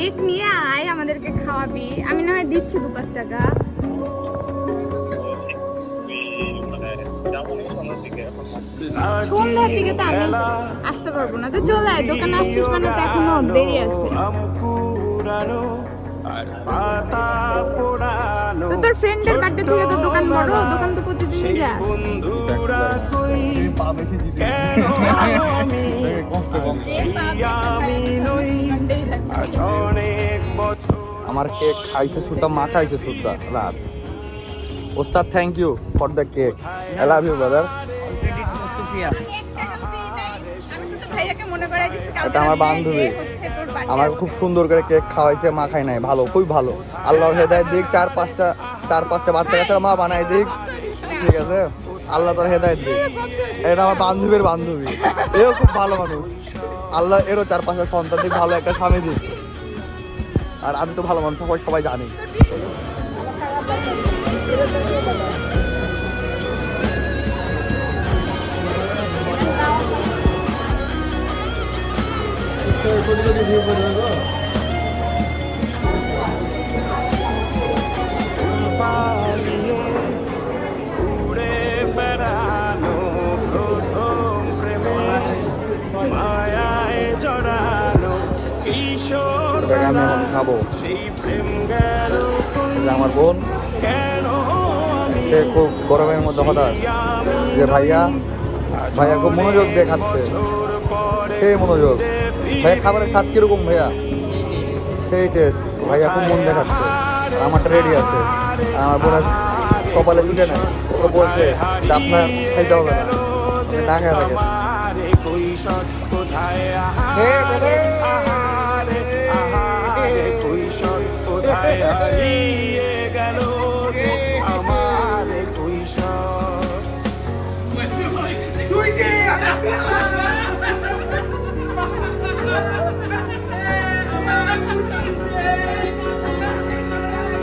Cake নিয়ে আয়, আমাদেরকে খাওয়াবি। আমি না হয় দিচ্ছি 2-5 টাকা। সন্ধ্যার দিকে তো আমি আসতে পারবো না, তো চলে আয়। দোকানে আসছিস মানে তো এখনো দেরি আছে। তো তোর ফ্রেন্ডের বার্থডে থেকে তো দোকান বড়, দোকান তো প্রতিদিনই যাস। আমার কেক খাইছে সুতা, মা খাইছে সুতা রাত। ওস্তাদ thank you for the cake, I love you brother. এটা আমার বান্ধবী, আমার খুব সুন্দর করে কেক খাওয়াইছে, মা খাই নাই। ভালো, খুবই ভালো। আল্লাহ হেদায়েত দিক, 4-5টা বাচ্চা কাচ্চা মা বানাই দিক, ঠিক আছে? আল্লাহ তোর হেদায়েত দিক। এটা আমার বান্ধবীর বান্ধবী, এও খুব ভালো মানুষ। আল্লাহ এরও 4-5টা সন্তান দিক, ভালো একটা স্বামী দিক। আর আমি তো ভালো মানুষ, সবাই জানি। আমি এখন খাবো। আমার বোন সে খুব গরমের মধ্যে হঠাৎ যে ভাইয়া খুব মনোযোগ দিয়ে খাচ্ছে, সেই মনোযোগ। ভাইয়া খাবারের স্বাদ কিরকম ভাইয়া? সেই টেস্ট। ভাইয়া খুব মন দেখাচ্ছে। আর আমারটা রেডি আছে। আর আমার বোনের কপালে জুটে নেয়, ও বলছে যে আপনার খাইতে হবে না, না খেয়ে থাকে।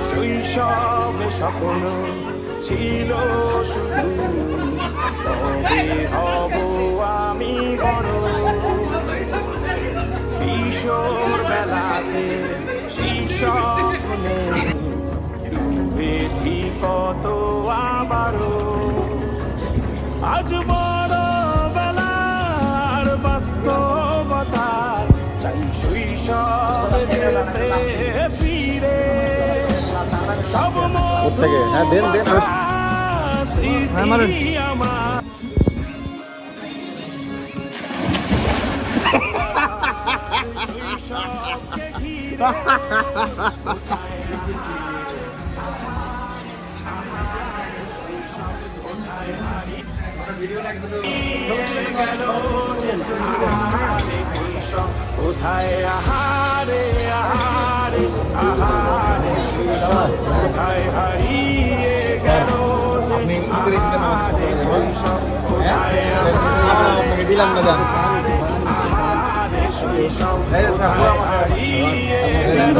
শৈশবে স্বপ্ন ছিল শুধু, কবে হব আমি বড়। কিশোর বেলাতে সেই স্বপ্নে ডুবেছি কত আবারও। আজ বড় বেলার বাস্তবতা চাই শৈশবে ফিরে। সব থেকে হ্যাঁ দেন দেন স্মৃতি আমার কোথায় আহারে আহারে আহারে কোথায় হারিয়ে গেল দিলাম না জান হারিয়ে গেল